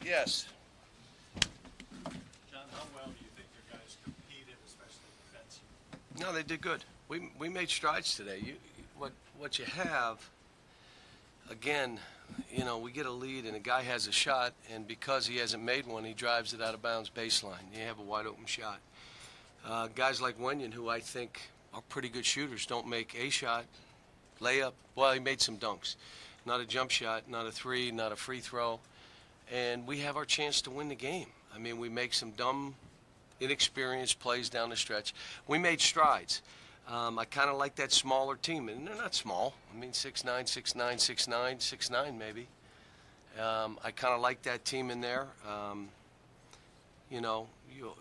Yes. John, how well do you think your guys competed, especially defensively? No, they did good. We made strides today. What you have, again, you know, we get a lead and a guy has a shot, and because he hasn't made one, he drives it out of bounds baseline. You have a wide open shot. Guys like Wenyon, who I think are pretty good shooters, don't make a shot, layup. Well, he made some dunks. Not a jump shot, not a three, not a free throw. And we have our chance to win the game. I mean, we make some dumb, inexperienced plays down the stretch. We made strides. I kind of like that smaller team, and they're not small. I mean, 6'9", 6'9", 6'9", 6'9", maybe. I kind of like that team in there. You know,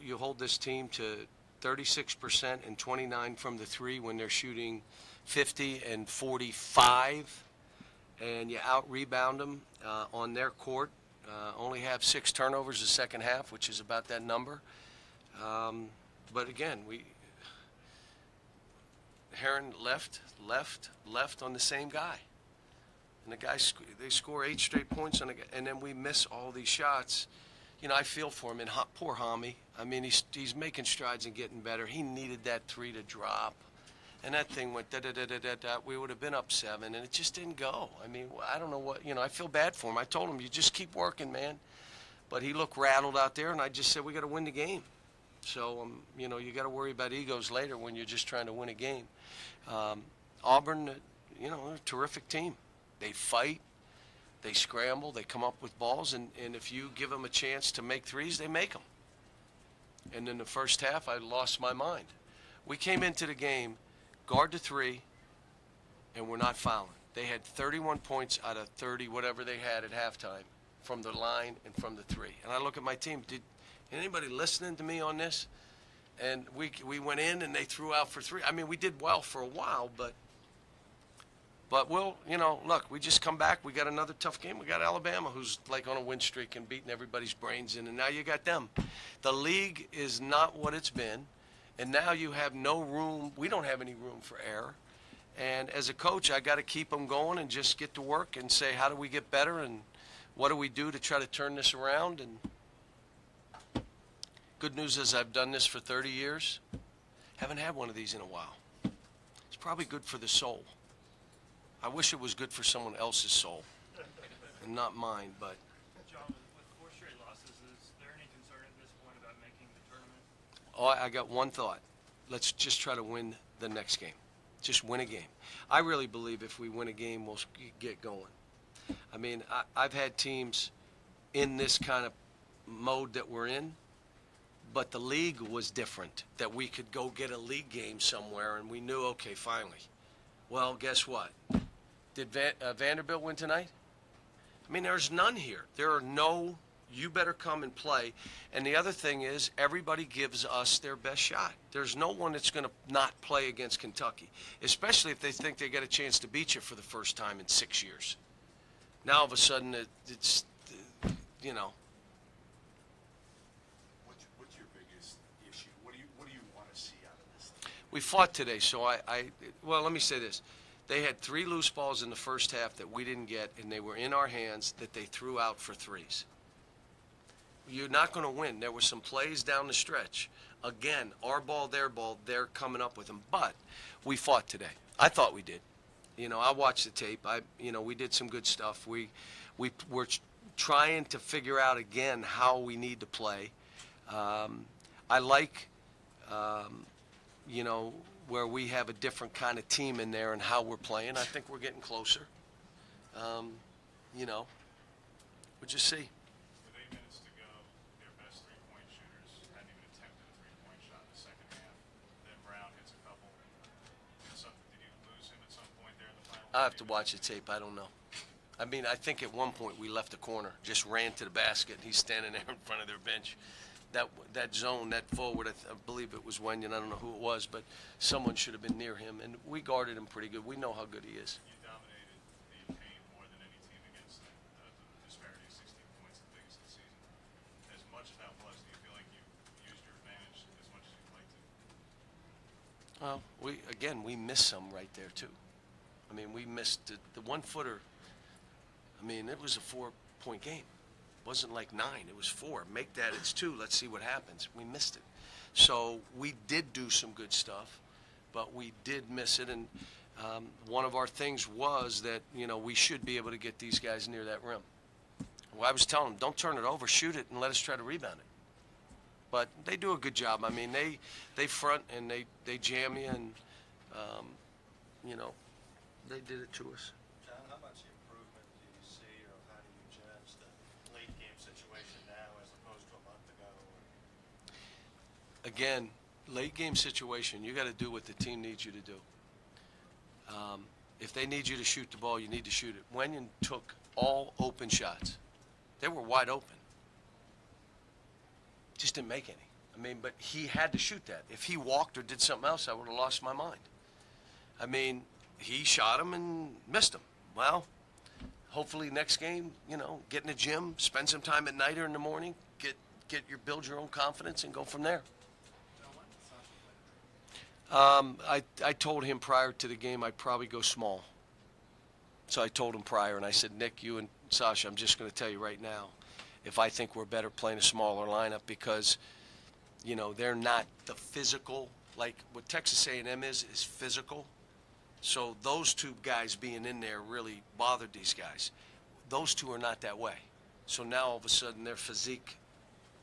you hold this team to 36% and 29 from the three when they're shooting 50 and 45, and you out-rebound them on their court. Only have 6 turnovers the second half, which is about that number. But again, Heron left on the same guy. And the guys, they score 8 straight points on and then we miss all these shots. You know, I feel for him. And poor Hami. I mean, he's making strides and getting better. He needed that 3 to drop. And that thing went da-da-da-da-da-da. We would have been up 7, and it just didn't go. I mean, I don't know what, you know, I feel bad for him. I told him, you just keep working, man. But he looked rattled out there, and I just said, we got to win the game. So, you know, you got to worry about egos later when you're just trying to win a game. Auburn, you know, they're a terrific team. They fight, they scramble, they come up with balls, and if you give them a chance to make threes, they make them. And in the first half, I lost my mind. We came into the game, guard to 3, and we're not fouling. They had 31 points out of 30, whatever they had at halftime, from the line and from the 3. And I look at my team. Did anybody listening to me on this? And we went in and they threw out for 3. I mean, we did well for a while, but we'll, you know, look, we just come back. We got another tough game. We got Alabama, who's like on a win streak and beating everybody's brains in, and now you got them. The league is not what it's been. And now you have no room. We don't have any room for error. And as a coach, I got to keep them going and just get to work and say, how do we get better and what do we do to try to turn this around? And good news is I've done this for 30 years. Haven't had one of these in a while. It's probably good for the soul. I wish it was good for someone else's soul and not mine, but. John, with 4 straight losses, is there any concern at this point about making the tournament? Oh, I got one thought. Let's just try to win the next game. Just win a game. I really believe if we win a game, we'll get going. I mean, I've had teams in this kind of mode that we're in, but the league was different, that we could go get a league game somewhere, and we knew, okay, finally. Well, guess what? Did Vanderbilt win tonight? I mean, there's none here. There are no, you better come and play. And the other thing is, everybody gives us their best shot. There's no one that's going to not play against Kentucky, especially if they think they got a chance to beat you for the first time in 6 years. Now, all of a sudden, it's, you know. What's your biggest issue? What do you want to see out of this thing? We fought today, so well, let me say this. They had 3 loose balls in the first half that we didn't get, and they were in our hands that they threw out for 3s. You're not going to win. There were some plays down the stretch. Again, our ball, they're coming up with them. But we fought today. I thought we did. You know, I watched the tape. You know, we did some good stuff. We're trying to figure out again how we need to play. I like, you know, where we have a different kind of team in there and how we're playing. I think we're getting closer. You know, we'll just see. With 8 minutes to go, their best 3-point shooters hadn't even attempted a 3-point shot in the second half. Then Brown hits a couple. Did you lose him at some point there in the final? I have to watch the tape. I don't know. I mean, I think at one point we left the corner, just ran to the basket, and he's standing there in front of their bench. That zone, that forward, I believe it was Wenyon. I don't know who it was, but someone should have been near him, and we guarded him pretty good. We know how good he is. You dominated the paint more than any team against the disparity of 16 points, the biggest of the season. As much as that was, do you feel like you used your advantage as much as you'd like to? Well, we missed some right there too. I mean, we missed the 1-footer. I mean, it was a 4-point game. wasn't like 9, it was 4. Make that, it's 2, let's see what happens. We missed it. So we did do some good stuff, but we did miss it. And one of our things was that, you know, we should be able to get these guys near that rim. Well, I was telling them, don't turn it over, shoot it, and let us try to rebound it. But they do a good job. I mean, they front and they jam you, and, you know, they did it to us. John, how much improvement do you see, or how do you judge the late game situation now as opposed to a month ago? Again, late game situation, you got to do what the team needs you to do. If they need you to shoot the ball, you need to shoot it. Wenyon took all open shots. They were wide open. Just didn't make any. I mean, but he had to shoot that. If he walked or did something else, I would have lost my mind. I mean, he shot him and missed him. Well, hopefully next game, you know, get in the gym, spend some time at night or in the morning, build your own confidence and go from there. I told him prior to the game I'd probably go small. So I told him prior, and I said, Nick, you and Sasha, I'm just going to tell you right now, if I think we're better playing a smaller lineup, because, you know, they're not the physical, like what Texas A&M is physical. So those two guys being in there really bothered these guys. Those two are not that way. So now all of a sudden their physique,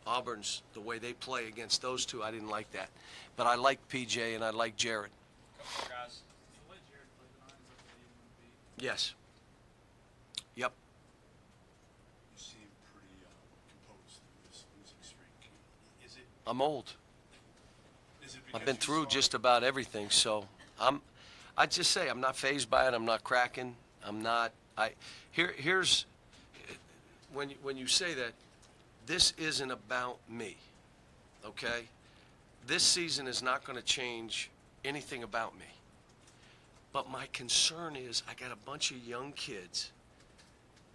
Auburn's, the way they play against those two, I didn't like that. But I like PJ and I like Jared. Couple more guys. The way Jared played tonight, is that the way you want to be? Yes. Yep. You seem pretty composed through this losing streak. Is it? I'm old. Is it I've because been you through saw just it? about everything, so I'd just say I'm not fazed by it. I'm not cracking. I'm not. Here's when you say that, this isn't about me, okay? This season is not going to change anything about me. But my concern is I got a bunch of young kids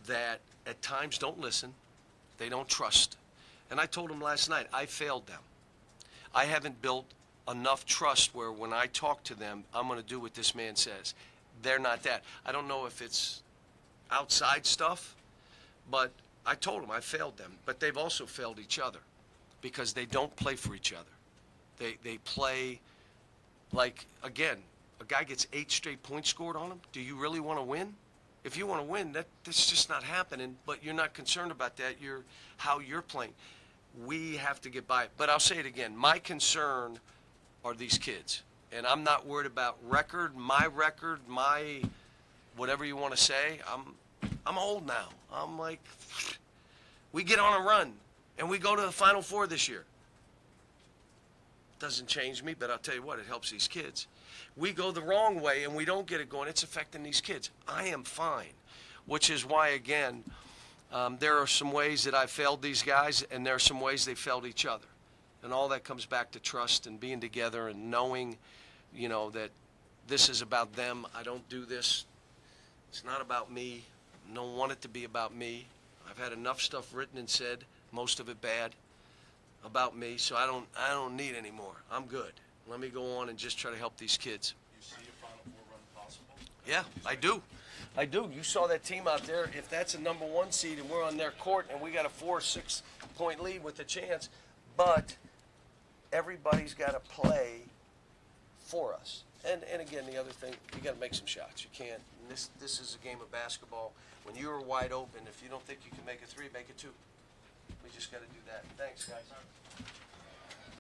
that at times don't listen. They don't trust. And I told them last night, I failed them. I haven't built enough trust where when I talk to them, I'm going to do what this man says. They're not that. I don't know if it's outside stuff, but I told them I failed them. But they've also failed each other because they don't play for each other. They play like, again, a guy gets 8 straight points scored on him. Do you really want to win? If you want to win, that's just not happening, but you're not concerned about that. You're how you're playing. We have to get by it. But I'll say it again. My concern are these kids. And I'm not worried about record, my whatever you want to say. I'm old now. I'm like, we get on a run, and we go to the Final Four this year. Doesn't change me, but I'll tell you what, it helps these kids. We go the wrong way, and we don't get it going. It's affecting these kids. I am fine, which is why, again, there are some ways that I failed these guys, and there are some ways they failed each other. And all that comes back to trust and being together and knowing, you know, that this is about them. I don't do this. It's not about me. I don't want it to be about me. I've had enough stuff written and said, most of it bad, about me, so I don't need any more. I'm good. Let me go on and just try to help these kids. You see a Final Four run possible? Yeah, I do. I do. You saw that team out there. If that's a #1 seed and we're on their court and we got a 4 or 6 point lead with a chance, but everybody's got to play for us. And again, the other thing, you got to make some shots. You can't. This is a game of basketball. When you're wide open, if you don't think you can make a 3, make it 2. We just got to do that. Thanks, guys.